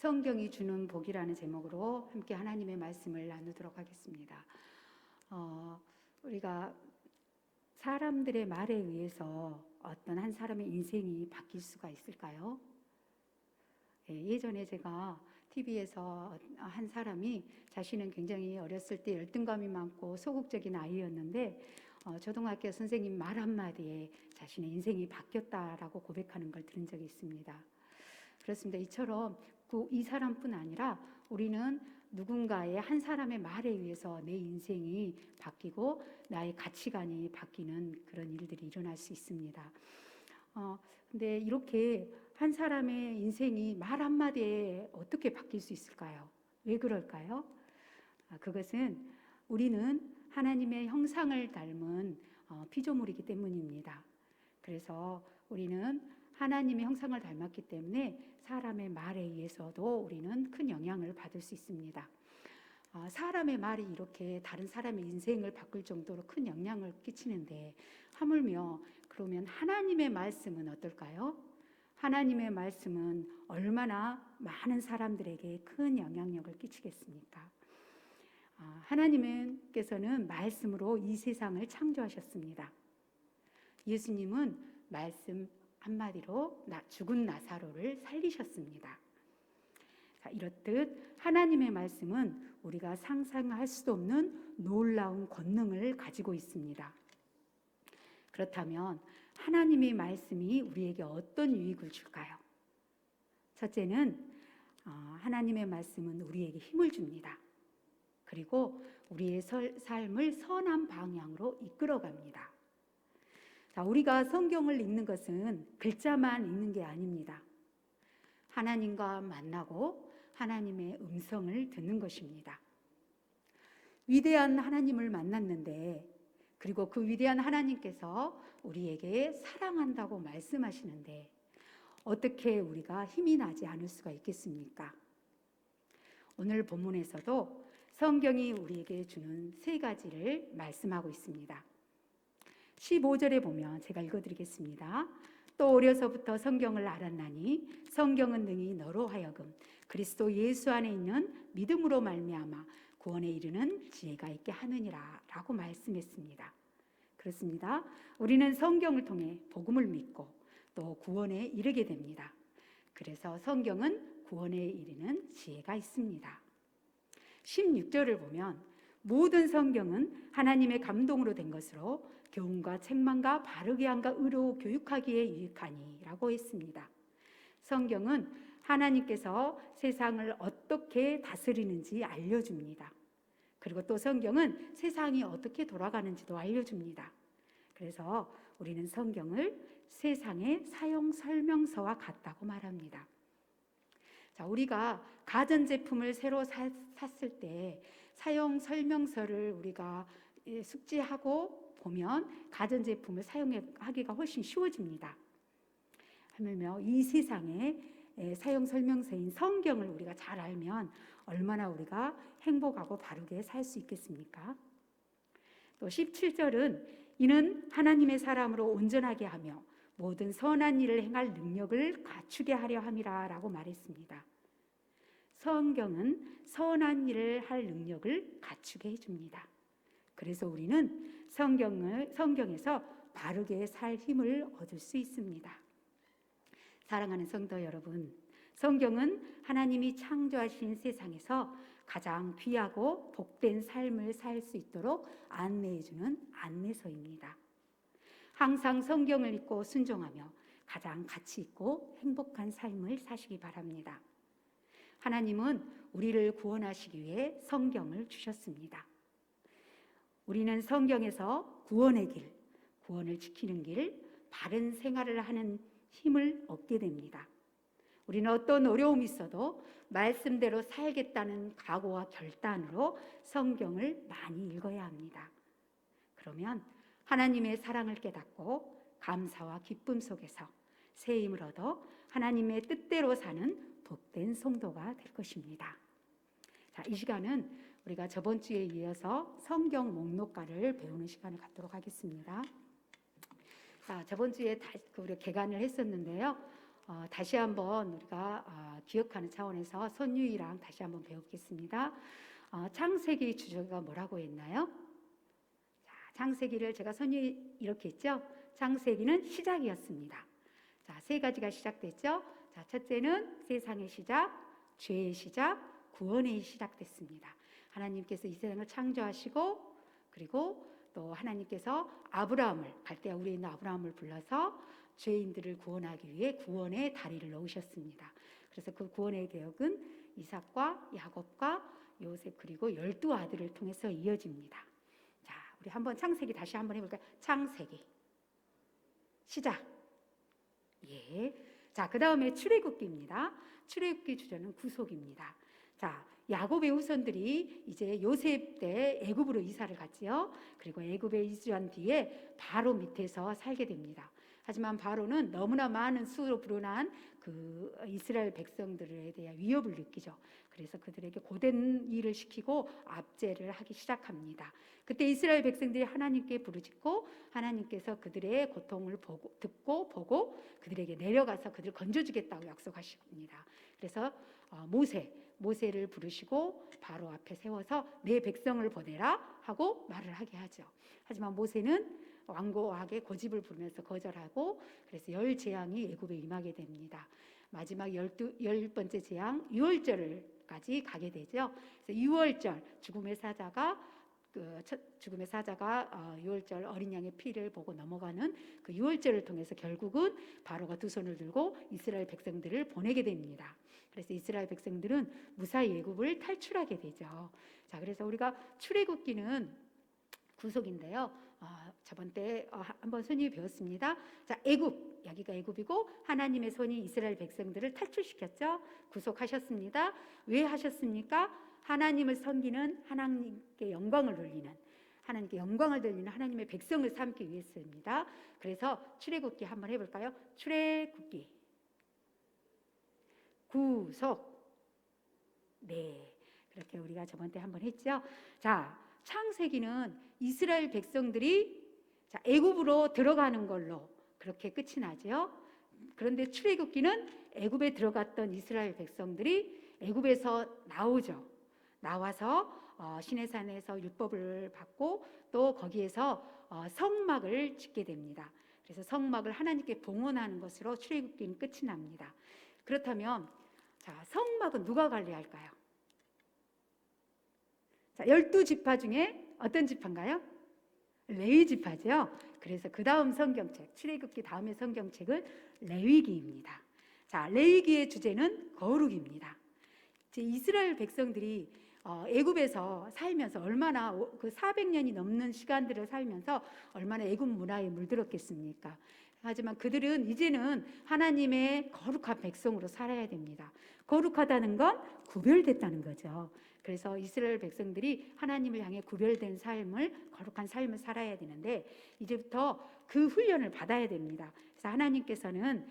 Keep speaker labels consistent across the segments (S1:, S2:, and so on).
S1: 성경이 주는 복이라는 제목으로 함께 하나님의 말씀을 나누도록 하겠습니다. 우리가 사람들의 말에 의해서 어떤 한 사람의 인생이 바뀔 수가 있을까요? 예전에 제가 TV에서 한 사람이 자신은 굉장히 어렸을 때 열등감이 많고 소극적인 아이였는데 초등학교 선생님 말 한마디에 자신의 인생이 바뀌었다라고 고백하는 걸 들은 적이 있습니다. 그렇습니다. 이처럼 이 사람뿐 아니라 우리는 누군가의 한 사람의 말에 의해서 내 인생이 바뀌고 나의 가치관이 바뀌는 그런 일들이 일어날 수 있습니다. 근데 이렇게 한 사람의 인생이 말 한마디에 어떻게 바뀔 수 있을까요? 왜 그럴까요? 그것은 우리는 하나님의 형상을 닮은 피조물이기 때문입니다. 그래서 우리는 하나님의 형상을 닮았기 때문에 사람의 말에 의해서도 우리는 큰 영향을 받을 수 있습니다. 사람의 말이 이렇게 다른 사람의 인생을 바꿀 정도로 큰 영향을 끼치는데 하물며 그러면 하나님의 말씀은 어떨까요? 하나님의 말씀은 얼마나 많은 사람들에게 큰 영향력을 끼치겠습니까? 하나님께서는 말씀으로 이 세상을 창조하셨습니다. 예수님은 말씀 한마디로 죽은 나사로를 살리셨습니다. 이렇듯 하나님의 말씀은 우리가 상상할 수도 없는 놀라운 권능을 가지고 있습니다. 그렇다면 하나님의 말씀이 우리에게 어떤 유익을 줄까요? 첫째는 하나님의 말씀은 우리에게 힘을 줍니다. 그리고 우리의 삶을 선한 방향으로 이끌어갑니다. 우리가 성경을 읽는 것은 글자만 읽는 게 아닙니다. 하나님과 만나고 하나님의 음성을 듣는 것입니다. 위대한 하나님을 만났는데 그리고 그 위대한 하나님께서 우리에게 사랑한다고 말씀하시는데 어떻게 우리가 힘이 나지 않을 수가 있겠습니까? 오늘 본문에서도 성경이 우리에게 주는 세 가지를 말씀하고 있습니다. 15절에 보면 제가 읽어드리겠습니다. 또 어려서부터 성경을 알았나니 성경은 능히 너로 하여금 그리스도 예수 안에 있는 믿음으로 말미암아 구원에 이르는 지혜가 있게 하느니라 라고 말씀했습니다. 그렇습니다. 우리는 성경을 통해 복음을 믿고 또 구원에 이르게 됩니다. 그래서 성경은 구원에 이르는 지혜가 있습니다. 16절을 보면 모든 성경은 하나님의 감동으로 된 것으로 교훈과 책망과 바르게 함과 의로 교육하기에 유익하니 라고 했습니다. 성경은 하나님께서 세상을 어떻게 다스리는지 알려줍니다. 그리고 또 성경은 세상이 어떻게 돌아가는지도 알려줍니다. 그래서 우리는 성경을 세상의 사용 설명서와 같다고 말합니다. 우리가 가전제품을 새로 샀을 때 사용 설명서를 우리가 숙지하고 보면 가전제품을 사용하기가 훨씬 쉬워집니다. 하물며 이 세상에 사용 설명서인 성경을 우리가 잘 알면 얼마나 우리가 행복하고 바르게 살 수 있겠습니까? 또 17절은 이는 하나님의 사람으로 온전하게 하며 모든 선한 일을 행할 능력을 갖추게 하려 함이라 라고 말했습니다. 성경은 선한 일을 할 능력을 갖추게 해줍니다. 그래서 우리는 성경에서 바르게 살 힘을 얻을 수 있습니다. 사랑하는 성도 여러분, 성경은 하나님이 창조하신 세상에서 가장 귀하고 복된 삶을 살 수 있도록 안내해주는 안내서입니다. 항상 성경을 읽고 순종하며 가장 가치 있고 행복한 삶을 사시기 바랍니다. 하나님은 우리를 구원하시기 위해 성경을 주셨습니다. 우리는 성경에서 구원의 길, 구원을 지키는 길, 바른 생활을 하는 힘을 얻게 됩니다. 우리는 어떤 어려움이 있어도 말씀대로 살겠다는 각오와 결단으로 성경을 많이 읽어야 합니다. 그러면 하나님의 사랑을 깨닫고 감사와 기쁨 속에서 새 힘을 얻어 하나님의 뜻대로 사는 복된 성도가 될 것입니다. 이 시간은 우리가 저번 주에 이어서 성경 목록가를 배우는 시간을 갖도록 하겠습니다. 저번 주에 우리 개관을 했었는데요. 다시 한번 우리가 기억하는 차원에서 손유이랑 다시 한번 배우겠습니다. 창세기 주제가 뭐라고 했나요? 자, 창세기를 제가 손유이 이렇게 했죠. 창세기는 시작이었습니다. 자, 세 가지가 시작됐죠. 자, 첫째는 세상의 시작, 죄의 시작, 구원의 시작됐습니다. 하나님께서 이 세상을 창조하시고 그리고 또 하나님께서 아브라함을 갈대아 우리에 있는 아브라함을 불러서 죄인들을 구원하기 위해 구원의 다리를 놓으셨습니다. 그래서 그 구원의 개혁은 이삭과 야곱과 요셉 그리고 12아들을 통해서 이어집니다. 자, 우리 한번 창세기 다시 한번 해볼까요? 창세기 시작. 예. 자, 그 다음에 출애굽기입니다. 출애굽기 주제는 구속입니다. 자, 야곱의 후손들이 이제 요셉 때 애굽으로 이사를 갔지요. 그리고 애굽에 이주한 뒤에 바로 밑에서 살게 됩니다. 하지만 바로는 너무나 많은 수로 불어난 그 이스라엘 백성들에 대한 위협을 느끼죠. 그래서 그들에게 고된 일을 시키고 압제를 하기 시작합니다. 그때 이스라엘 백성들이 하나님께 부르짖고 하나님께서 그들의 고통을 듣고 보고 그들에게 내려가서 그들을 건져주겠다고 약속하십니다. 그래서 모세를 부르시고 바로 앞에 세워서 내 백성을 보내라 하고 말을 하게 하죠. 하지만 모세는 완고하게 고집을 부리면서 거절하고 그래서 10재앙이 애굽에 임하게 됩니다. 마지막 10번째 재앙 유월절까지 가게 되죠. 그래서 유월절 죽음의 사자가 유월절 어린 양의 피를 보고 넘어가는 그 유월절을 통해서 결국은 바로가 두 손을 들고 이스라엘 백성들을 보내게 됩니다. 그래서 이스라엘 백성들은 무사히 애굽을 탈출하게 되죠. 자, 그래서 우리가 출애굽기는 구속인데요. 저번 때 한번 손이 배웠습니다. 자, 애굽 여기가 애굽이고 하나님의 손이 이스라엘 백성들을 탈출시켰죠. 구속하셨습니다. 왜 하셨습니까? 하나님을 섬기는 하나님께 영광을 돌리는 하나님의 백성을 삼기 위해서입니다. 그래서 출애굽기 한번 해볼까요? 출애굽기 구속. 네, 그렇게 우리가 저번 때 한번 했죠. 자, 창세기는 이스라엘 백성들이 애굽으로 들어가는 걸로 그렇게 끝이 나죠. 그런데 출애굽기는 애굽에 들어갔던 이스라엘 백성들이 애굽에서 나와서 시내산에서 율법을 받고 또 거기에서 성막을 짓게 됩니다. 그래서 성막을 하나님께 봉헌하는 것으로 출애굽기는 끝이 납니다. 그렇다면 자, 성막은 누가 관리할까요? 자, 12지파 중에 어떤 지파인가요? 레위 지파죠. 그래서 그 다음 성경책, 출애굽기 다음의 성경책은 레위기입니다. 자, 레위기의 주제는 거룩입니다. 이스라엘 백성들이 애굽에서 살면서 얼마나 그 400년이 넘는 시간들을 살면서 얼마나 애굽 문화에 물들었겠습니까? 하지만 그들은 이제는 하나님의 거룩한 백성으로 살아야 됩니다. 거룩하다는 건 구별됐다는 거죠. 그래서 이스라엘 백성들이 하나님을 향해 구별된 거룩한 삶을 살아야 되는데 이제부터 그 훈련을 받아야 됩니다. 그래서 하나님께서는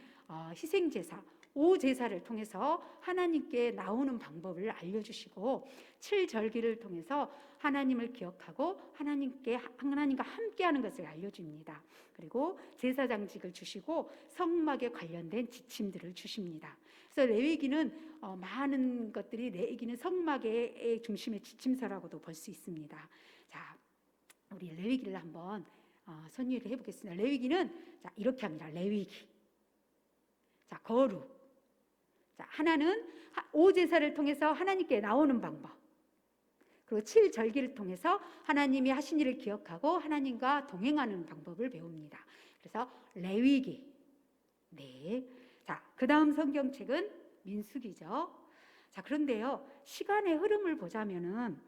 S1: 희생제사, 오제사를 통해서 하나님께 나오는 방법을 알려주시고 7절기를 통해서 하나님을 기억하고 하나님과 함께하는 것을 알려줍니다. 그리고 제사장직을 주시고 성막에 관련된 지침들을 주십니다. 그래서 레위기는 많은 것들이 레위기는 성막의 중심의 지침서라고도 볼 수 있습니다. 자, 우리 레위기를 한번 손의를 해보겠습니다. 레위기는 자, 이렇게 합니다. 레위기. 자, 거룩. 자, 하나는 오제사를 통해서 하나님께 나오는 방법. 그리고 7절기를 통해서 하나님이 하신 일을 기억하고 하나님과 동행하는 방법을 배웁니다. 그래서 레위기. 네. 자, 그 다음 성경책은 민수기죠. 자, 그런데요, 시간의 흐름을 보자면은,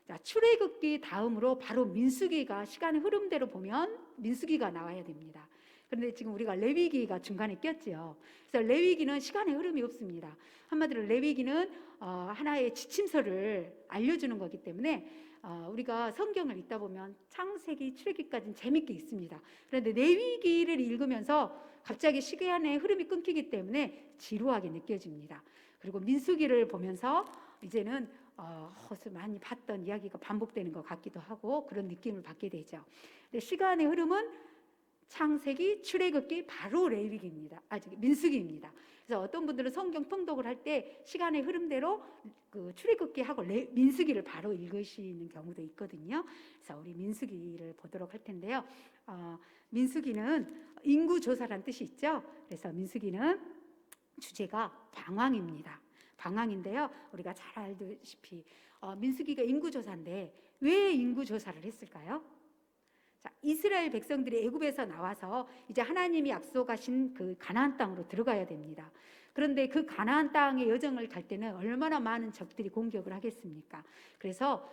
S1: 자, 출애굽기 다음으로 바로 민수기가 시간의 흐름대로 보면 민수기가 나와야 됩니다. 그런데 지금 우리가 레위기가 중간에 꼈죠. 그래서 레위기는 시간의 흐름이 없습니다. 한마디로 레위기는 하나의 지침서를 알려주는 거기 때문에 우리가 성경을 읽다 보면 창세기, 출애굽기까지는 재밌게 읽습니다. 그런데 레위기를 읽으면서 갑자기 시간의 흐름이 끊기기 때문에 지루하게 느껴집니다. 그리고 민수기를 보면서 이제는 많이 봤던 이야기가 반복되는 것 같기도 하고 그런 느낌을 받게 되죠. 근데 시간의 흐름은 창세기, 출애굽기, 바로 레위기입니다. 민수기입니다. 그래서 어떤 분들은 성경 통독을 할 때 시간의 흐름대로 그 출애굽기하고 민수기를 바로 읽으시는 경우도 있거든요. 그래서 우리 민수기를 보도록 할 텐데요. 민수기는 인구조사란 뜻이 있죠. 그래서 민수기는 주제가 방황입니다. 방황인데요. 우리가 잘 알다시피 민수기가 인구조사인데 왜 인구조사를 했을까요? 자, 이스라엘 백성들이 애굽에서 나와서 이제 하나님이 약속하신 그 가나안 땅으로 들어가야 됩니다. 그런데 그 가나안 땅의 여정을 갈 때는 얼마나 많은 적들이 공격을 하겠습니까? 그래서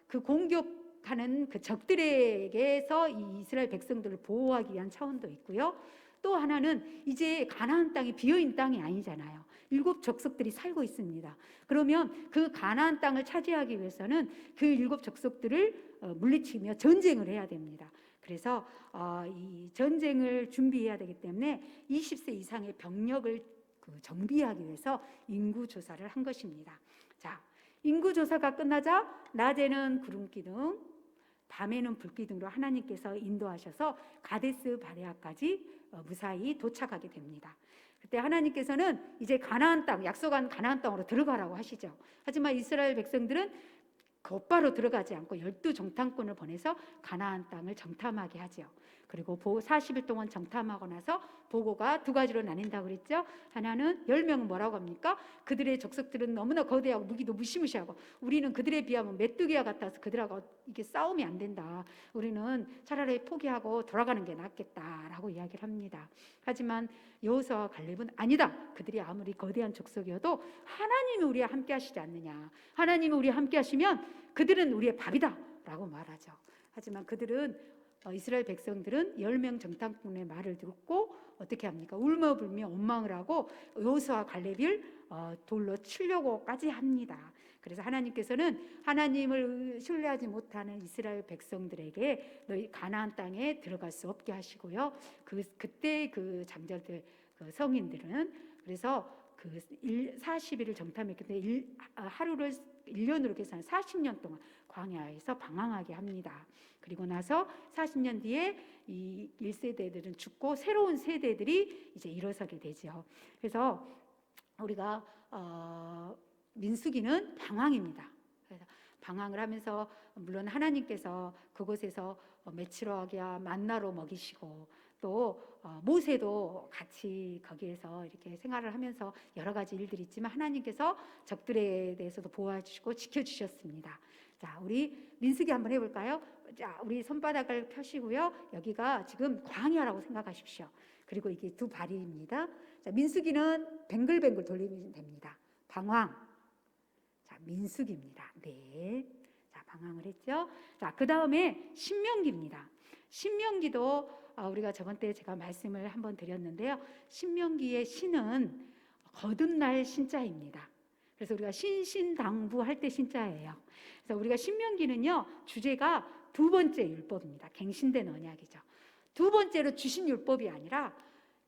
S1: 그 공격하는 그 적들에게서 이 이스라엘 백성들을 보호하기 위한 차원도 있고요. 또 하나는 이제 가나안 땅이 비어있는 땅이 아니잖아요. 7 족속들이 살고 있습니다. 그러면 그 가나안 땅을 차지하기 위해서는 그 7 족속들을 물리치며 전쟁을 해야 됩니다. 그래서 이 전쟁을 준비해야 되기 때문에 20세 이상의 병력을 정비하기 위해서 인구조사를 한 것입니다. 자, 인구조사가 끝나자 낮에는 구름기둥, 밤에는 불기둥으로 하나님께서 인도하셔서 가데스 바네아까지 무사히 도착하게 됩니다. 그때 하나님께서는 이제 가나안 땅, 약속한 가나안 땅으로 들어가라고 하시죠. 하지만 이스라엘 백성들은 곧바로 들어가지 않고 12 정탐꾼을 보내서 가나안 땅을 정탐하게 하죠. 그리고 40일 동안 정탐하고 나서 보고가 2가지로 나뉜다고 그랬죠. 하나는 10명은 뭐라고 합니까? 그들의 족속들은 너무나 거대하고 무기도 무시무시하고 우리는 그들에 비하면 메뚜기와 같아서 그들하고 이게 싸움이 안 된다. 우리는 차라리 포기하고 돌아가는 게 낫겠다라고 이야기를 합니다. 하지만 여호수아와 갈렙은 아니다. 그들이 아무리 거대한 족속이어도 하나님이 우리와 함께 하시지 않느냐. 하나님이 우리와 함께 하시면 그들은 우리의 밥이다 라고 말하죠. 하지만 그들은 이스라엘 백성들은 10명 정탐꾼의 말을 듣고 어떻게 합니까? 울며불며 원망을 하고 여호수아와 갈렙을 돌로 치려고까지 합니다. 그래서 하나님께서는 하나님을 신뢰하지 못하는 이스라엘 백성들에게 너희 가나안 땅에 들어갈 수 없게 하시고요. 그때 그 장자들, 그 성인들은 그래서 그 40일을 정탐했기 때문에 하루를 1년으로 계산 40년 동안 광야에서 방황하게 합니다. 그리고 나서 40년 뒤에 이 1세대들은 죽고 새로운 세대들이 이제 일어서게 되죠. 그래서 우리가 민수기는 방황입니다. 그래서 방황을 하면서 물론 하나님께서 그곳에서 메추라기와 만나로 먹이시고 또 모세도 같이 거기에서 이렇게 생활을 하면서 여러 가지 일들이 있지만 하나님께서 적들에 대해서도 보호해주시고 지켜주셨습니다. 자, 우리 민수기 한번 해볼까요? 자, 우리 손바닥을 펴시고요. 여기가 지금 광야라고 생각하십시오. 그리고 이게 2 발입니다. 자, 민수기는 뱅글뱅글 돌리면 됩니다. 방황. 자, 민수기입니다. 네. 자, 방황을 했죠. 자, 그 다음에 신명기입니다. 신명기도 우리가 저번 때 제가 말씀을 한번 드렸는데요. 신명기의 신은 거듭날 신자입니다. 그래서 우리가 신신당부할 때 신자예요. 그래서 우리가 신명기는요, 주제가 2번째 율법입니다. 갱신된 언약이죠. 2번째로 주신 율법이 아니라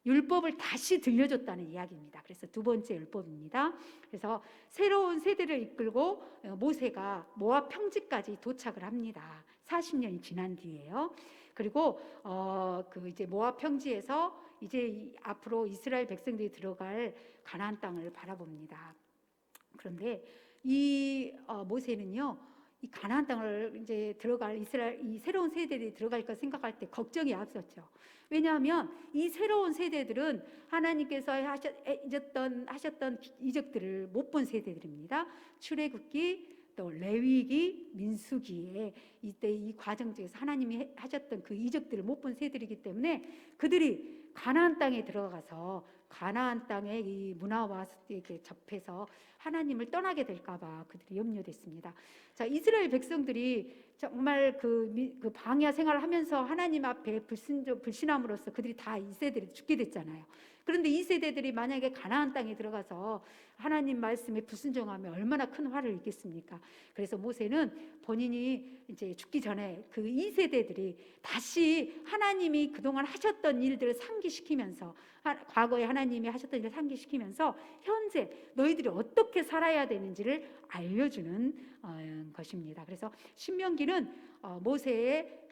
S1: 율법을 다시 들려줬다는 이야기입니다. 그래서 2번째 율법입니다. 그래서 새로운 세대를 이끌고 모세가 모압 평지까지 도착을 합니다. 40년이 지난 뒤에요. 그리고 그 이제 모압 평지에서 이제 앞으로 이스라엘 백성들이 들어갈 가나안 땅을 바라봅니다. 그런데 이 모세는요, 이 가나안 땅을 이제 들어갈 이스라엘 이 새로운 세대들이 들어갈 것 생각할 때 걱정이 앞섰죠. 왜냐하면 이 새로운 세대들은 하나님께서 하셨던 이적들을 못 본 세대들입니다. 출애굽기 또 레위기, 민수기에 이때 이 과정 중에서 하나님이 하셨던 그 이적들을 못 본 세대이기 때문에 그들이 가나안 땅에 들어가서 가나안 땅의 이 문화와 이렇게 접해서 하나님을 떠나게 될까봐 그들이 염려됐습니다. 자, 이스라엘 백성들이 정말 그 방야 생활을 하면서 하나님 앞에 불신함으로써 그들이 다 이 세대들이 죽게 됐잖아요. 그런데 이 세대들이 만약에 가나안 땅에 들어가서 하나님 말씀에 불순종하면 얼마나 큰 화를 입겠습니까? 그래서 모세는 본인이 이제 죽기 전에 그 2세대들이 다시 하나님이 그동안 하셨던 일들을 상기시키면서 과거에 하나님이 하셨던 일을 상기시키면서 현재 너희들이 어떻게 살아야 되는지를 알려주는 것입니다. 그래서 신명기는 모세의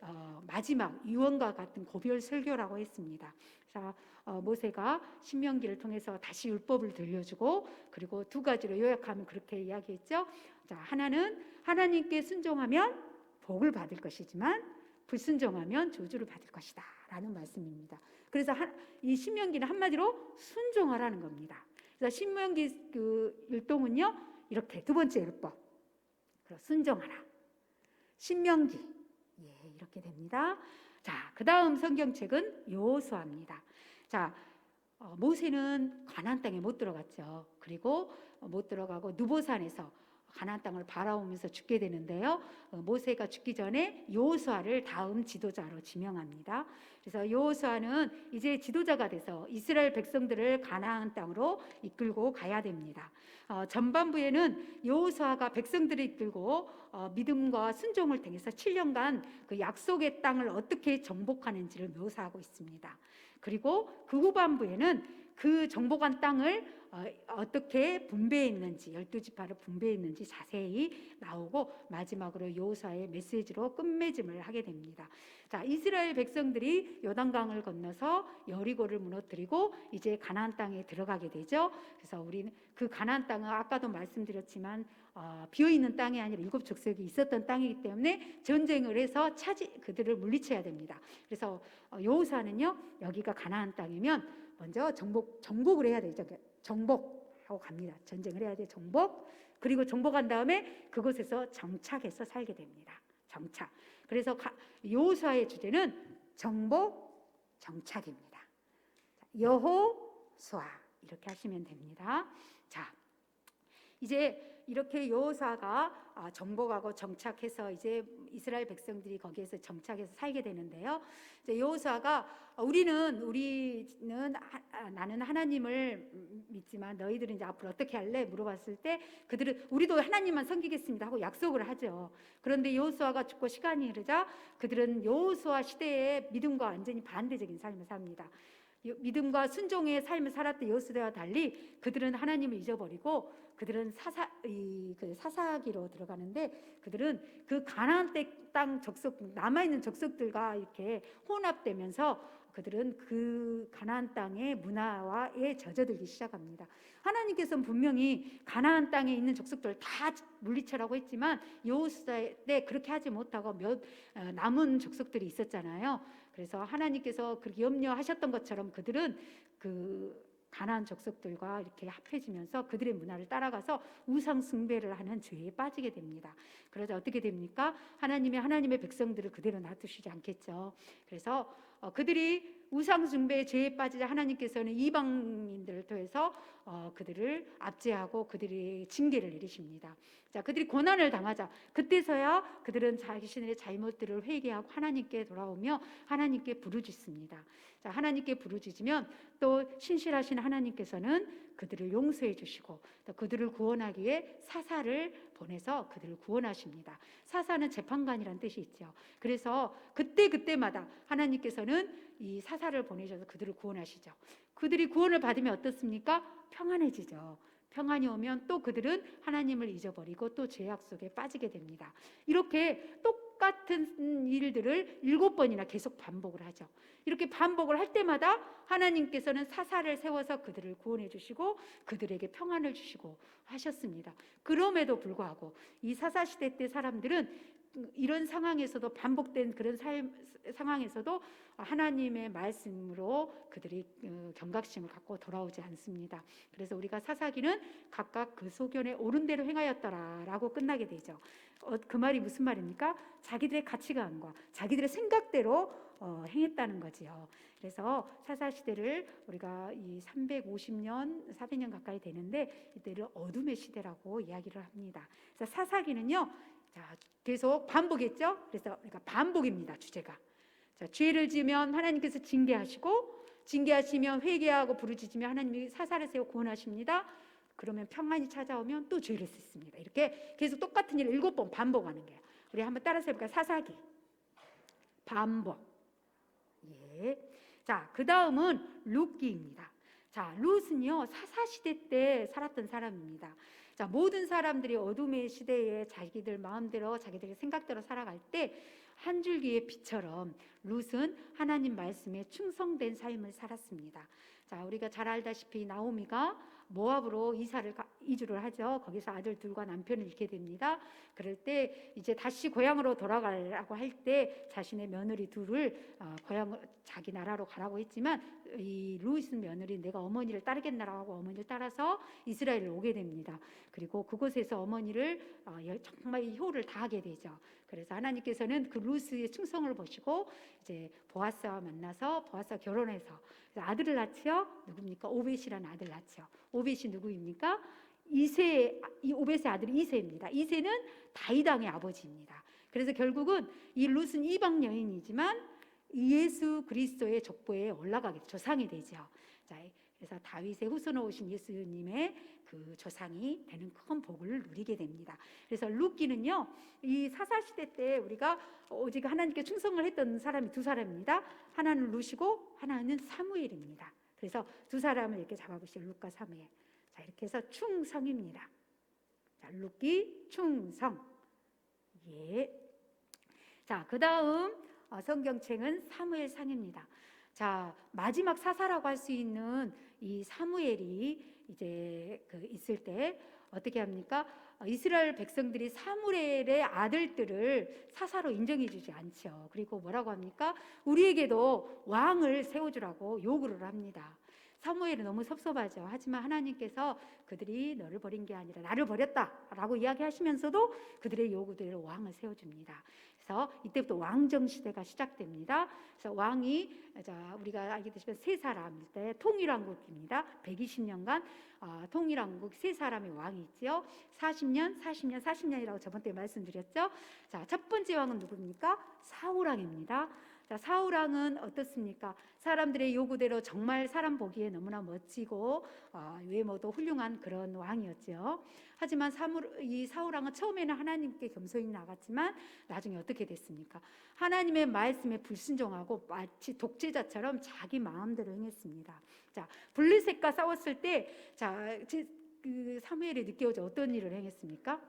S1: 마지막 유언과 같은 고별 설교라고 했습니다. 그래서 모세가 신명기를 통해서 다시 율법을 들려주고, 그리고 두 가지로 요약하면 그렇게 이야기했죠. 자, 하나는 하나님께 순종하면 복을 받을 것이지만 불순종하면 저주를 받을 것이다 라는 말씀입니다. 그래서 이 신명기는 한마디로 순종하라는 겁니다. 그래서 신명기 그 율동은요, 이렇게 두 번째 율법, 순종하라. 신명기, 이렇게 됩니다. 자, 그 다음 성경책은 여호수아입니다. 자, 모세는 가나안 땅에 못 들어갔죠. 그리고 못 들어가고 느보산에서 가나안 땅을 바라보면서 죽게 되는데요. 모세가 죽기 전에 여호수아를 다음 지도자로 지명합니다. 그래서 여호수아는 이제 지도자가 돼서 이스라엘 백성들을 가나안 땅으로 이끌고 가야 됩니다. 전반부에는 여호수아가 백성들을 이끌고 믿음과 순종을 통해서 7년간 그 약속의 땅을 어떻게 정복하는지를 묘사하고 있습니다. 그리고 그 후반부에는 그 정복한 땅을 어떻게 분배했는지, 12지파를 분배했는지 자세히 나오고, 마지막으로 여호수아의 메시지로 끝맺음을 하게 됩니다. 자, 이스라엘 백성들이 요단강을 건너서 여리고를 무너뜨리고 이제 가나안 땅에 들어가게 되죠. 그래서 우리는 그 가나안 땅은 아까도 말씀드렸지만 비어있는 땅이 아니라 7족속이 있었던 땅이기 때문에 전쟁을 해서 그들을 물리쳐야 됩니다. 그래서 여호수아는요, 여기가 가나안 땅이면 먼저 정복을 해야 되죠. 정복하고 갑니다. 전쟁을 해야 돼. 정복. 그리고 정복한 다음에 그곳에서 정착해서 살게 됩니다. 정착. 그래서 여호수아의 주제는 정복, 정착입니다. 여호수아 이렇게 하시면 됩니다. 자, 이제 이렇게 여호수아가 정복하고 정착해서 이제 이스라엘 백성들이 거기에서 정착해서 살게 되는데요. 이제 여호수아가 나는 하나님을 믿지만 너희들은 이제 앞으로 어떻게 할래? 물어봤을 때 그들은 우리도 하나님만 섬기겠습니다 하고 약속을 하죠. 그런데 여호수아가 죽고 시간이 흐르자 그들은 여호수아 시대의 믿음과 완전히 반대적인 삶을 삽니다. 믿음과 순종의 삶을 살았던 여호수아와 달리 그들은 하나님을 잊어버리고 그들은 사사기로 들어가는데, 그들은 그 가나안 땅 남아있는 족속들과 이렇게 혼합되면서 그들은 그 가나안 땅의 문화와에 젖어들기 시작합니다. 하나님께서는 분명히 가나안 땅에 있는 족속들을 다 물리쳐라고 했지만 여호수아 때 그렇게 하지 못하고 남은 족속들이 있었잖아요. 그래서 하나님께서 그렇게 염려하셨던 것처럼 그들은 그 가나안 족속들과 이렇게 합해지면서 그들의 문화를 따라가서 우상 숭배를 하는 죄에 빠지게 됩니다. 그러자 어떻게 됩니까? 하나님의 백성들을 그대로 놔두시지 않겠죠. 그래서 그들이 우상 숭배의 죄에 빠지자 하나님께서는 이방인들을 통해서 그들을 압제하고 그들의 징계를 내리십니다. 자, 그들이 고난을 당하자 그때서야 그들은 자신의 잘못들을 회개하고 하나님께 돌아오며 하나님께 부르짖습니다. 자, 하나님께 부르짖으면 또 신실하신 하나님께서는 그들을 용서해 주시고 또 그들을 구원하기 위해 사사를 보내서 그들을 구원하십니다. 사사는 재판관이라는 뜻이 있죠. 그래서 그때마다 하나님께서는 이 사사를 보내셔서 그들을 구원하시죠. 그들이 구원을 받으면 어떻습니까? 평안해지죠. 평안이 오면 또 그들은 하나님을 잊어버리고 또 죄악 속에 빠지게 됩니다. 이렇게 똑같은 일들을 7번이나 계속 반복을 하죠. 이렇게 반복을 할 때마다 하나님께서는 사사를 세워서 그들을 구원해 주시고 그들에게 평안을 주시고 하셨습니다. 그럼에도 불구하고 이 사사시대 때 사람들은 이런 상황에서도 반복된 그런 상황에서도 하나님의 말씀으로 그들이 경각심을 갖고 돌아오지 않습니다. 그래서 우리가 사사기는 각각 그 소견에 옳은 대로 행하였더라라고 끝나게 되죠. 그 말이 무슨 말입니까? 자기들의 가치관과 자기들의 생각대로 행했다는 거지요. 그래서 사사시대를 우리가 이 350년, 400년 가까이 되는데 이때를 어둠의 시대라고 이야기를 합니다. 그래서 사사기는요, 자, 계속 반복했죠. 그래서 우리가 반복입니다. 주제가. 자, 죄를 지으면 하나님께서 징계하시면 회개하고 부르짖으면 하나님이 사사를 세워 구원하십니다. 그러면 평안이 찾아오면 또 죄를 짓습니다. 이렇게 계속 똑같은 일을 7번 반복하는 거예요. 우리 한번 따라서 해볼까요? 사사기 반복. 예. 자, 그 다음은 룻기입니다. 자, 롯은요 사사시대 때 살았던 사람입니다. 자, 모든 사람들이 어둠의 시대에 자기들 마음대로 자기들의 생각대로 살아갈 때 한 줄기의 빛처럼 롯은 하나님 말씀에 충성된 삶을 살았습니다. 자, 우리가 잘 알다시피 나오미가 모압으로 이주를 하죠. 거기서 아들 둘과 남편을 잃게 됩니다. 그럴 때 이제 다시 고향으로 돌아가려고 할 때 자신의 며느리 둘을 고향 자기 나라로 가라고 했지만 이 롯은 며느리 내가 어머니를 따르겠나라고 하고 어머니를 따라서 이스라엘을 오게 됩니다. 그리고 그곳에서 어머니를 정말 효를 다하게 되죠. 그래서 하나님께서는 그 롯의 충성을 보시고 이제 보아스와 만나서 보아스와 결혼해서 아들을 낳지요. 누굽니까? 오벳이라는 아들 낳지요. 오벳이 누구입니까? 이 오벳의 아들이 이새입니다. 이새는 다윗 왕의 아버지입니다. 그래서 결국은 이 롯은 이방 여인이지만 예수 그리스도의 족보에 올라가게 조상이 되죠. 자, 그래서 다윗의 후손으로 오신 예수님의 그 조상이 되는 큰 복을 누리게 됩니다. 그래서 룻기는요, 이 사사시대 때 우리가 오직 하나님께 충성을 했던 사람이 두 사람입니다. 하나는 룻이고 하나는 사무엘입니다. 그래서 두 사람을 이렇게 잡아보시죠. 룻과 사무엘. 자, 이렇게 해서 충성입니다. 자, 룻기 충성. 예. 자, 그 다음 성경책은 사무엘상입니다. 자, 마지막 사사라고 할 수 있는 이 사무엘이 이제 있을 때 어떻게 합니까? 이스라엘 백성들이 사무엘의 아들들을 사사로 인정해 주지 않죠. 그리고 뭐라고 합니까? 우리에게도 왕을 세워주라고 요구를 합니다. 사무엘은 너무 섭섭하죠. 하지만 하나님께서 그들이 너를 버린 게 아니라 나를 버렸다라고 이야기하시면서도 그들의 요구대로 왕을 세워줍니다. 그래서 이때부터 왕정 시대가 시작됩니다. 그래서 왕이 우리가 알겠듯이 세 사람일 때 통일왕국입니다. 120년간 통일왕국 세 사람의 왕이 있지요. 40년이라고 저번 때 말씀드렸죠. 자, 첫 번째 왕은 누굽니까? 사울왕입니다. 자, 사울왕은 어떻습니까? 사람들의 요구대로 정말 사람 보기에 너무나 멋지고 외모도 훌륭한 그런 왕이었죠. 하지만 이 사울왕은 처음에는 하나님께 겸손히 나갔지만 나중에 어떻게 됐습니까? 하나님의 말씀에 불순종하고 마치 독재자처럼 자기 마음대로 행했습니다. 자, 블레셋과 싸웠을 때 그 사무엘이 늦게 오자 어떤 일을 행했습니까?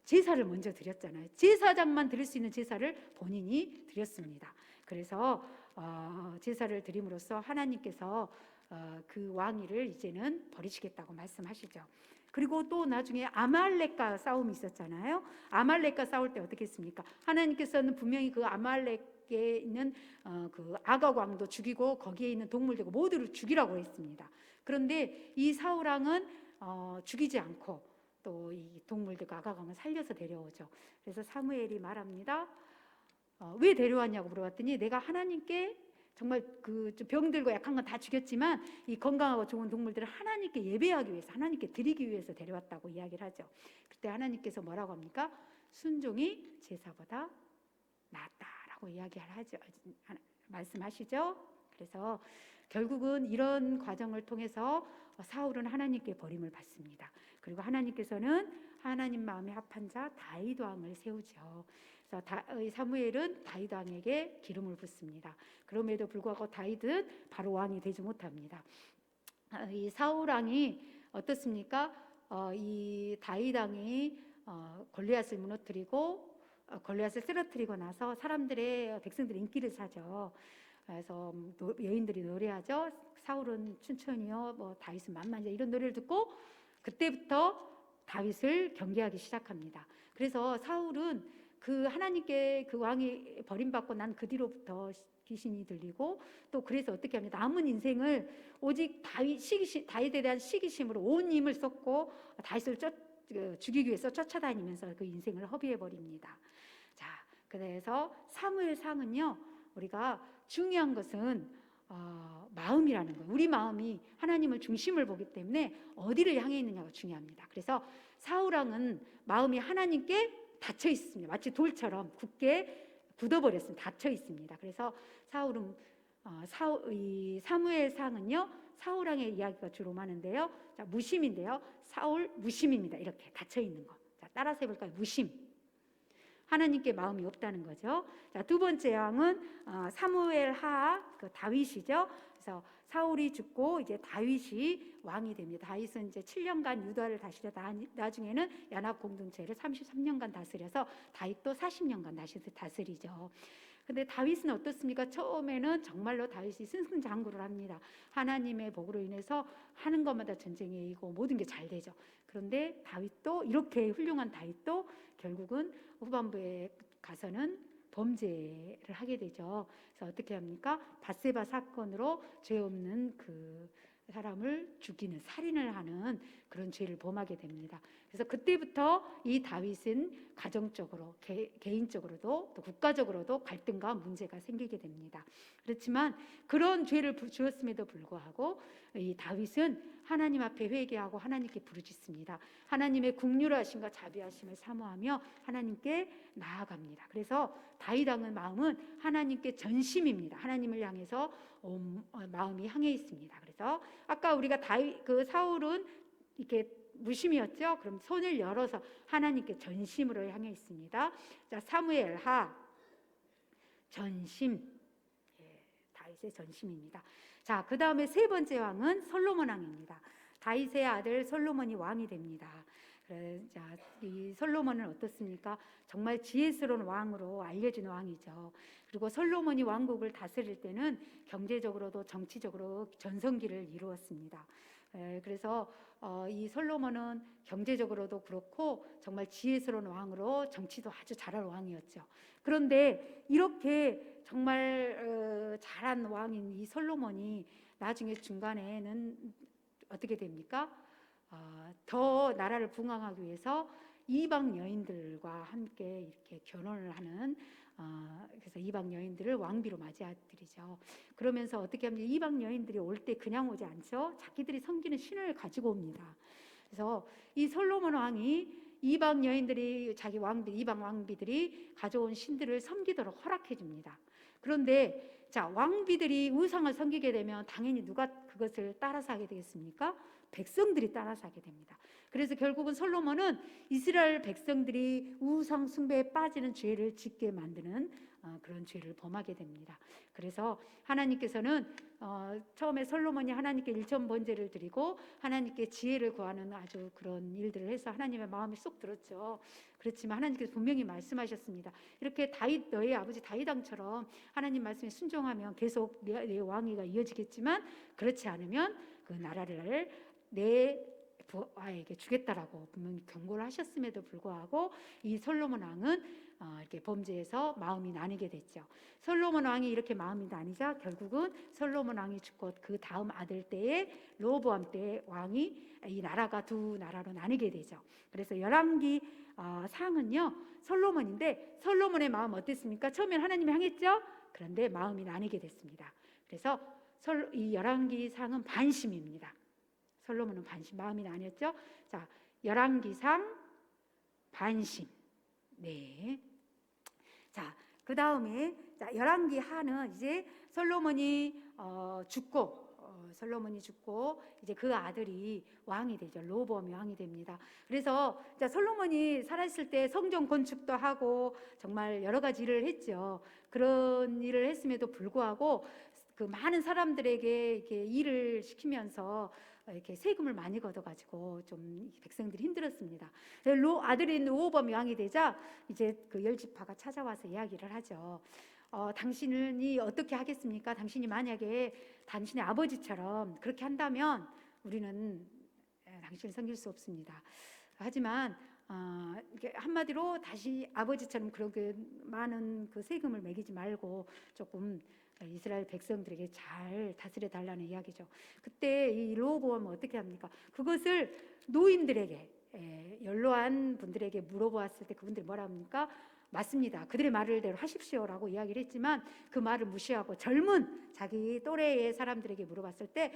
S1: 제사를 먼저 드렸잖아요. 제사장만 드릴 수 있는 제사를 본인이 드렸습니다. 그래서 제사를 드림으로써 하나님께서 그 왕위를 이제는 버리시겠다고 말씀하시죠. 그리고 또 나중에 아말렉과 싸움이 있었잖아요. 아말렉과 싸울 때 어떻게 했습니까? 하나님께서는 분명히 그 아말렉에 있는 그 아각 왕도 죽이고 거기에 있는 동물들고 모두를 죽이라고 했습니다. 그런데 이 사울왕은 죽이지 않고 또 이 동물들과 아각 왕을 살려서 데려오죠. 그래서 사무엘이 말합니다. 왜 데려왔냐고 물어봤더니 내가 하나님께 정말 그 병들고 약한 건 다 죽였지만 이 건강하고 좋은 동물들을 하나님께 예배하기 위해서 하나님께 드리기 위해서 데려왔다고 이야기를 하죠. 그때 하나님께서 뭐라고 합니까? 순종이 제사보다 낫다라고 이야기를 하죠. 말씀하시죠. 그래서 결국은 이런 과정을 통해서 사울은 하나님께 버림을 받습니다. 그리고 하나님께서는 하나님 마음에 합한 자 다윗 왕을 세우죠. 그래서 사무엘은 다윗 왕에게 기름을 붓습니다. 그럼에도 불구하고 다윗은 바로 왕이 되지 못합니다. 이 사울 왕이 어떻습니까? 이 다윗 왕이 골리앗을 무너뜨리고 골리앗을 쓰러뜨리고 나서 백성들의 인기를 사죠. 그래서 여인들이 노래하죠. 사울은 춘천이요, 뭐 다윗은 만만이야 이런 노래를 듣고 그때부터 다윗을 경계하기 시작합니다. 그래서 사울은 그 하나님께 그 왕이 버림받고 난 그 뒤로부터 귀신이 들리고 또 그래서 어떻게 합니까? 남은 인생을 오직 다윗에 대한 시기심으로 온 힘을 쏟고 다윗을 죽이기 위해서 쫓아다니면서 그 인생을 허비해 버립니다. 자, 그래서 사무엘상은요, 우리가 중요한 것은 마음이라는 거예요. 우리 마음이 하나님을 중심을 보기 때문에 어디를 향해 있느냐가 중요합니다. 그래서 사울왕은 마음이 하나님께 닫혀 있습니다. 마치 돌처럼 굳게 굳어버렸습니다. 닫혀 있습니다. 그래서 이 사무엘상은요, 사울왕의 이야기가 주로 많은데요. 자, 무심인데요. 사울 무심입니다. 이렇게 닫혀 있는 거. 자, 따라서 해볼까요? 무심. 하나님께 마음이 없다는 거죠. 자, 두 번째 왕은 사무엘하 그 다윗이죠. 그래서 사울이 죽고 이제 다윗이 왕이 됩니다. 다윗은 이제 7년간 유다를 다스려 나중에는 연합 공동체를 33년간 다스려서 다윗도 40년간 다스리죠. 근데 다윗은 어떻습니까? 처음에는 정말로 다윗이 승승장구를 합니다. 하나님의 복으로 인해서 하는 것마다 전쟁에 이기고 모든 게 잘 되죠. 그런데 다윗도 이렇게 훌륭한 다윗도 결국은 후반부에 가서는 범죄를 하게 되죠. 그래서 어떻게 합니까? 밧세바 사건으로 죄 없는 그 사람을 죽이는 살인을 하는 그런 죄를 범하게 됩니다. 그래서 그때부터 이 다윗은 가정적으로 개인적으로도 또 국가적으로도 갈등과 문제가 생기게 됩니다. 그렇지만 그런 죄를 주었음에도 불구하고 이 다윗은 하나님 앞에 회개하고 하나님께 부르짖습니다. 하나님의 국률하심과 자비하심을 사모하며 하나님께 나아갑니다. 그래서 다윗 왕의 마음은 하나님께 전심입니다. 하나님을 향해서 마음이 향해 있습니다. 그래서 아까 우리가 그 사울은 이렇게 무심이었죠. 그럼 손을 열어서 하나님께 전심으로 향해 있습니다. 자, 사무엘하 전심, 다윗의 전심입니다. 자, 그 다음에 세 번째 왕은 솔로몬 왕입니다. 다윗의 아들 솔로몬이 왕이 됩니다. 자, 이 솔로몬은 어떻습니까? 정말 지혜스러운 왕으로 알려진 왕이죠. 그리고 솔로몬이 왕국을 다스릴 때는 경제적으로도 정치적으로 전성기를 이루었습니다. 그래서 이 솔로몬은 경제적으로도 그렇고 정말 지혜스러운 왕으로 정치도 아주 잘할 왕이었죠. 그런데 이렇게 정말 잘한 왕인 이 솔로몬이 나중에 중간에는 어떻게 됩니까? 더 나라를 붕흥하기 위해서 이방 여인들과 함께 이렇게 결혼을 하는 그래서 이방 여인들을 왕비로 맞이하들이죠. 그러면서 어떻게 하면 이방 여인들이 올 때 그냥 오지 않죠. 자기들이 섬기는 신을 가지고 옵니다. 그래서 이 솔로몬 왕이 이방 여인들이 자기 이방 왕비들이 가져온 신들을 섬기도록 허락해 줍니다. 그런데 자, 왕비들이 우상을 섬기게 되면 당연히 누가 그것을 따라서 하게 되겠습니까? 백성들이 따라서 하게 됩니다. 그래서 결국은 솔로몬은 이스라엘 백성들이 우상 숭배에 빠지는 죄를 짓게 만드는 그런 죄를 범하게 됩니다. 그래서 하나님께서는 처음에 솔로몬이 하나님께 일천 번제를 드리고 하나님께 지혜를 구하는 아주 그런 일들을 해서 하나님의 마음이 쏙 들었죠. 그렇지만 하나님께서 분명히 말씀하셨습니다. 이렇게 다윗 너희 아버지 다윗 왕처럼 하나님 말씀에 순종하면 계속 내 왕위가 이어지겠지만 그렇지 않으면 그 나라를 내 부하에게 주겠다라고 분명히 경고를 하셨음에도 불구하고 이 솔로몬 왕은 이렇게 범죄해서 마음이 나뉘게 됐죠. 솔로몬 왕이 이렇게 마음이 나뉘자 결국은 솔로몬 왕이 죽고 그 다음 아들 때에 르호보암 때 왕이 이 나라가 두 나라로 나뉘게 되죠. 그래서 열왕기 상은요 솔로몬인데 솔로몬의 마음 어땠습니까? 처음엔 하나님을 향했죠. 그런데 마음이 나뉘게 됐습니다. 그래서 이 열왕기 상은 반심입니다. 솔로몬은 반심, 마음이 나뉘었죠. 자, 열왕기상 반심. 네. 자, 그 다음에 열왕기하는 이제 솔로몬이 죽고 이제 그 아들이 왕이 되죠. 르호보암이 왕이 됩니다. 그래서 솔로몬이 살아있을 때 성전 건축도 하고 정말 여러 가지 일을 했죠. 그런 일을 했음에도 불구하고 그 많은 사람들에게 이렇게 일을 시키면서 이렇게 세금을 많이 걷어가지고 좀 백성들이 힘들었습니다. 아들인 르호보암 왕이 되자 이제 그 열지파가 찾아와서 이야기를 하죠. 당신이 어떻게 하겠습니까? 당신이 만약에 당신의 아버지처럼 그렇게 한다면 우리는 당신을 섬길 수 없습니다. 하지만 이렇게 한마디로 다시 아버지처럼 그렇게 많은 그 세금을 매기지 말고 조금 이스라엘 백성들에게 잘 다스려 달라는 이야기죠. 그때 이 르호보암은 어떻게 합니까? 그것을 노인들에게 연로한 분들에게 물어보았을 때 그분들이 뭐라 합니까? 맞습니다. 그들의 말을대로 하십시오라고 이야기를 했지만 그 말을 무시하고 젊은 자기 또래의 사람들에게 물어봤을 때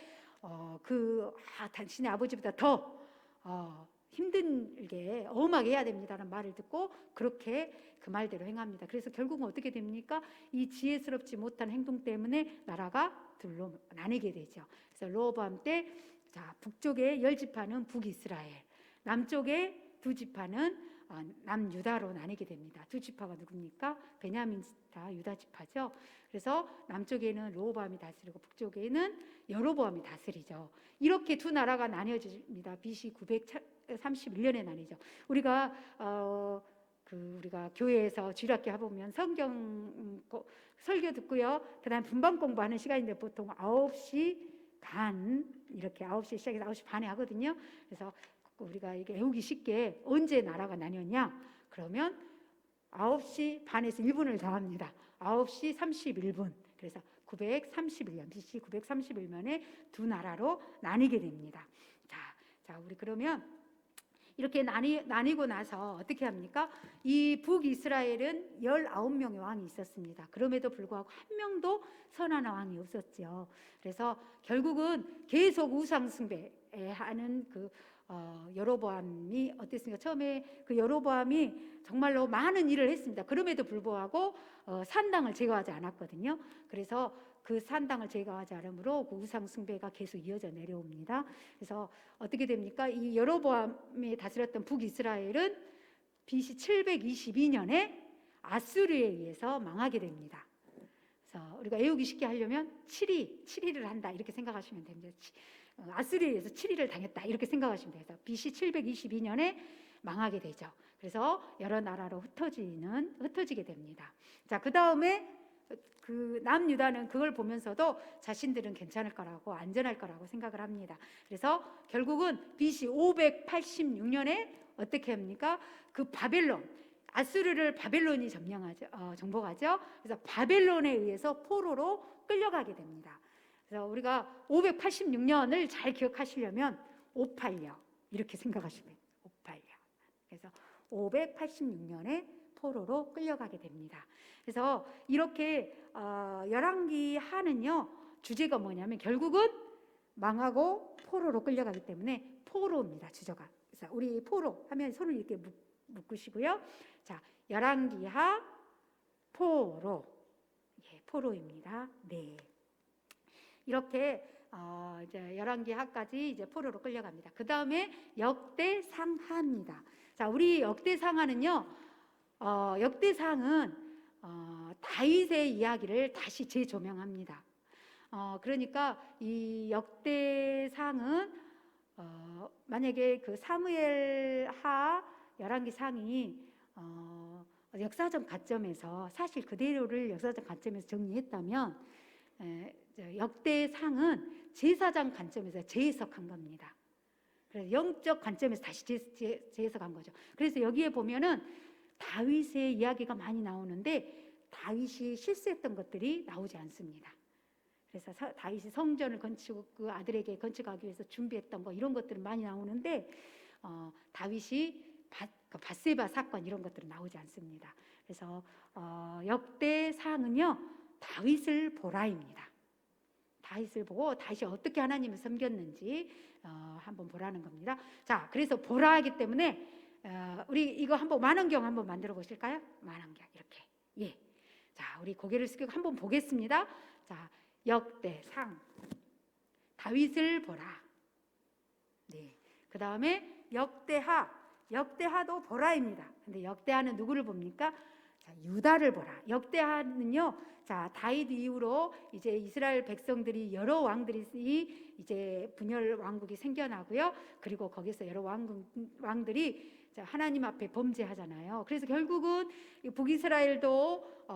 S1: 당신의 아버지보다 더 힘들게 엄하게 해야 됩니다라는 말을 듣고 그렇게 그 말대로 행합니다. 그래서 결국은 어떻게 됩니까? 이 지혜스럽지 못한 행동 때문에 나라가 둘로 나뉘게 되죠. 그래서 르호보암 때 북쪽의 10지파는 북이스라엘, 남쪽의 2지파는 남유다로 나뉘게 됩니다. 두 지파가 누굽니까? 베냐민 지파, 유다 지파죠. 그래서 남쪽에는 르호보암이 다스리고 북쪽에는 여로보암이 다스리죠. 이렇게 두 나라가 나뉘어집니다. BC 931년에 나뉘죠. 우리가 우리가 교회에서 주일학교 해보면 성경 설교 듣고요. 그다음 분반 공부하는 시간인데 보통 9시 반 이렇게 9시 시작해서 9시 반에 하거든요. 그래서 우리가 이게 외우기 쉽게 언제 나라가 나뉘었냐? 그러면 9시 반에서 1분을 더합니다. 9시 31분. 그래서 931년 BC 931년에 두 나라로 나뉘게 됩니다. 자, 우리 그러면 이렇게 나뉘고 나서 어떻게 합니까? 이 북이스라엘은 19명의 왕이 있었습니다. 그럼에도 불구하고 한 명도 선한 왕이 없었죠. 그래서 결국은 계속 우상 숭배하는 여로보암이 어땠습니까? 처음에 그 여로보암이 정말로 많은 일을 했습니다. 그럼에도 불구하고 산당을 제거하지 않았거든요. 그래서 그 산당을 제거하지 않으므로 그 우상 숭배가 계속 이어져 내려옵니다. 그래서 어떻게 됩니까? 이 여로보암이 다스렸던 북이스라엘은 BC 722년에 아수르에 의해서 망하게 됩니다. 그래서 우리가 외우기 쉽게 하려면 7위를 한다 이렇게 생각하시면 됩니다. 아수르에 의해서 7위를 당했다 이렇게 생각하시면 돼요. BC 722년에 망하게 되죠. 그래서 여러 나라로 흩어지게 됩니다. 자, 그 다음에 그 남유다는 그걸 보면서도 자신들은 괜찮을 거라고 안전할 거라고 생각을 합니다. 그래서 결국은 BC 586년에 어떻게 합니까? 그 바벨론, 아수르를 바벨론이 정복하죠. 그래서 바벨론에 의해서 포로로 끌려가게 됩니다. 그래서 우리가 586년을 잘 기억하시려면 586 이렇게 생각하시면 돼요. 586. 그래서 586년에 포로로 끌려가게 됩니다. 그래서 이렇게 열왕기 하는요 주제가 뭐냐면 결국은 망하고 포로로 끌려가기 때문에 포로입니다. 주제가. 그래서 우리 포로 하면 손을 이렇게 묶으시고요. 자, 열왕기 하 포로. 예, 포로입니다. 네. 이렇게 이제 열왕기 하까지 이제 포로로 끌려갑니다. 그 다음에 역대상하입니다. 자, 우리 역대상하는요, 역대상은 다윗의 이야기를 다시 재조명합니다. 그러니까 이 역대상은 만약에 그 사무엘하 열왕기상이 역사적 관점에서 사실 그대로를 역사적 관점에서 정리했다면 역대상은 제사장 관점에서 재해석한 겁니다. 그래서 영적 관점에서 다시 재해석한 거죠. 그래서 여기에 보면은 다윗의 이야기가 많이 나오는데 다윗이 실수했던 것들이 나오지 않습니다. 그래서 다윗이 성전을 건축 그 아들에게 건축하기 위해서 준비했던 거 이런 것들은 많이 나오는데 다윗이 밧세바 사건 이런 것들은 나오지 않습니다. 그래서 역대상은요 다윗을 보라입니다. 다윗을 보고 다윗이 어떻게 하나님을 섬겼는지 한번 보라는 겁니다. 자, 그래서 보라하기 때문에 우리 이거 한번 만원경 한번 만들어 보실까요? 만원경 이렇게. 예. 자, 우리 고개를 숙이고 한번 보겠습니다. 자, 역대상 다윗을 보라. 네. 그 다음에 역대하도 보라입니다. 근데 역대하는 누구를 봅니까? 자, 유다를 보라. 역대하는요. 자, 다윗 이후로 이제 이스라엘 백성들이 여러 왕들이 이제 분열 왕국이 생겨나고요. 그리고 거기서 여러 왕들이 하나님 앞에 범죄하잖아요. 그래서 결국은 북이스라엘도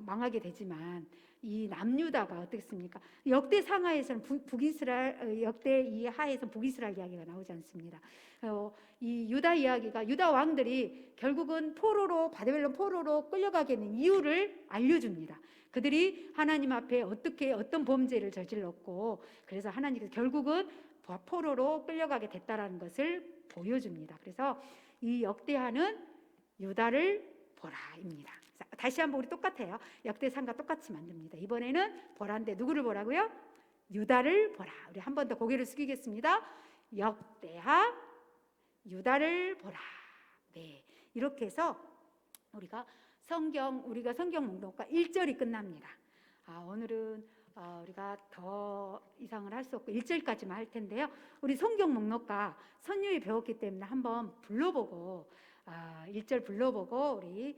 S1: 망하게 되지만 이 남유다가 어떻습니까? 역대상하에서는 북이스라엘 역대 이 하에서는 북이스라엘 이야기가 나오지 않습니다. 이 유다 이야기가 유다 왕들이 결국은 바벨론 포로로 끌려가게 된 이유를 알려줍니다. 그들이 하나님 앞에 어떤 범죄를 저질렀고 그래서 하나님께서 결국은 포로로 끌려가게 됐다라는 것을 보여줍니다. 그래서 이 역대하는 유다를 보라입니다. 자, 다시 한번 우리 똑같아요. 역대상과 똑같이 만듭니다. 이번에는 보라인데 누구를 보라고요? 유다를 보라. 우리 한 번 더 고개를 숙이겠습니다. 역대하 유다를 보라. 네, 이렇게 해서 우리가 성경 목록과 1절이 끝납니다. 오늘은 우리가 더 이상을 할 수 없고 1절까지만 할 텐데요. 우리 성경 목록과 선율이 배웠기 때문에 한번 불러보고 1절 불러보고 우리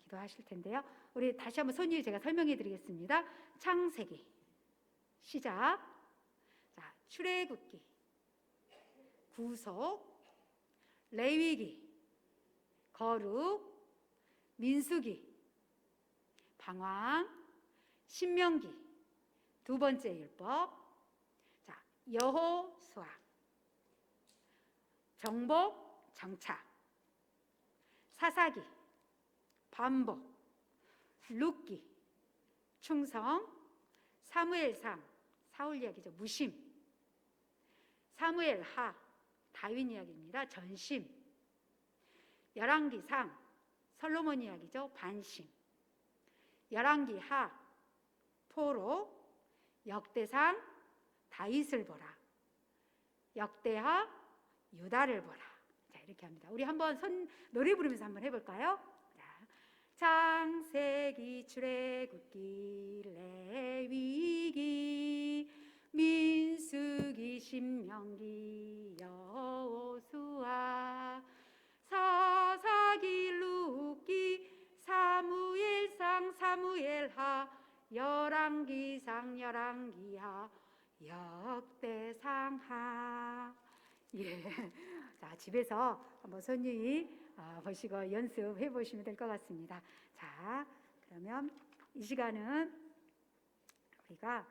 S1: 기도하실 텐데요. 우리 다시 한번 손님 제가 설명해 드리겠습니다. 창세기 시작. 자, 출애굽기, 구속, 레위기, 거룩, 민수기, 방황, 신명기, 두 번째 율법, 자, 여호수아, 정복, 정착, 사사기, 반복, 룻기, 충성, 사무엘상, 사울 이야기죠. 무심, 사무엘하, 다윗 이야기입니다. 전심, 열왕기상, 솔로몬 이야기죠. 반심, 열왕기하, 포로, 역대상, 다윗을 보라, 역대하, 유다를 보라. 자, 이렇게 합니다. 우리 한번 노래 부르면서 한번 해볼까요? 자, 창세기, 출애굽기, 레위기, 민수기, 신명기, 여호수아, 사사기, 룻기, 사무엘상, 사무엘하, 열왕기상, 열왕기하, 역대상하. 예. 자, 집에서 한번 손님이 보시고 연습해 보시면 될 것 같습니다. 자, 그러면 이 시간은 우리가